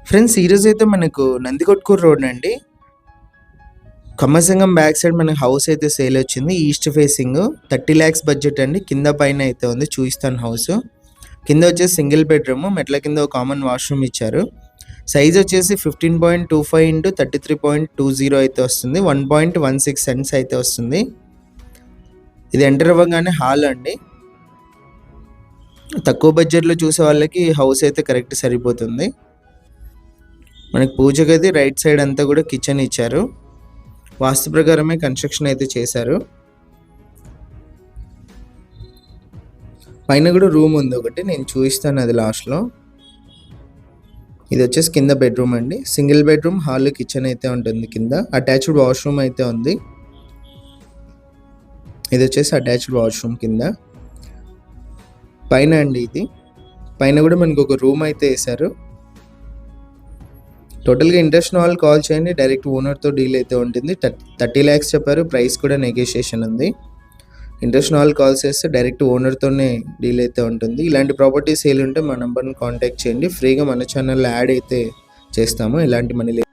Friends ఈరోజు అయితే మనకు నందికొట్కూరు రోడ్ అండి, కమ్మసంగం బ్యాక్ సైడ్ మనకి హౌస్ అయితే సేల్ వచ్చింది. ఈస్ట్ ఫేసింగ్ 30 lakhs బడ్జెట్ అండి. కింద పైన అయితే ఉంది, చూపిస్తాను హౌస్. కింద వచ్చేసి సింగిల్ బెడ్రూమ్, మెట్ల కింద ఒక కామన్ వాష్రూమ్ ఇచ్చారు. సైజ్ వచ్చేసి 15.25 into 33.20 అయితే వస్తుంది. 1.16 cents అయితే వస్తుంది. ఇది ఎంటర్ అవ్వగానే హాల్ అండి. తక్కువ బడ్జెట్లో చూసే వాళ్ళకి హౌస్ అయితే కరెక్ట్ సరిపోతుంది. మనకి పూజ గది రైట్ సైడ్ అంతా కూడా కిచెన్ ఇచ్చారు. వాస్తు ప్రకారమే కన్స్ట్రక్షన్ అయితే చేశారు. పైన కూడా రూమ్ ఉంది ఒకటి, నేను చూపిస్తాను అది లాస్ట్లో. ఇది వచ్చేసి కింద బెడ్రూమ్ అండి. సింగిల్ బెడ్రూమ్, హాల్, కిచెన్ అయితే ఉంటుంది. కింద అటాచ్డ్ వాష్రూమ్ అయితే ఉంది. ఇది వచ్చేసి అటాచ్డ్ వాష్రూమ్ కింద. పైన అండి ఇది, పైన కూడా మనకు ఒక రూమ్ అయితే వేశారు. టోటల్గా ఇంట్రెస్ట్ ఉన్న వాళ్ళు కాల్ చేయండి, డైరెక్ట్ ఓనర్తో డీల్ అయితే ఉంటుంది. 30 lakhs చెప్పారు, ప్రైస్ కూడా నెగోషియేషన్ ఉంది. ఇంట్రెస్ట్ ఉన్న వాళ్ళు కాల్ చేస్తే డైరెక్ట్ ఓనర్తోనే డీల్ అయితే ఉంటుంది. ఇలాంటి ప్రాపర్టీ సేల్ ఉంటే మా నెంబర్ని కాంటాక్ట్ చేయండి. ఫ్రీగా మన ఛానల్లో యాడ్ అయితే చేస్తాము, ఎలాంటి మనీ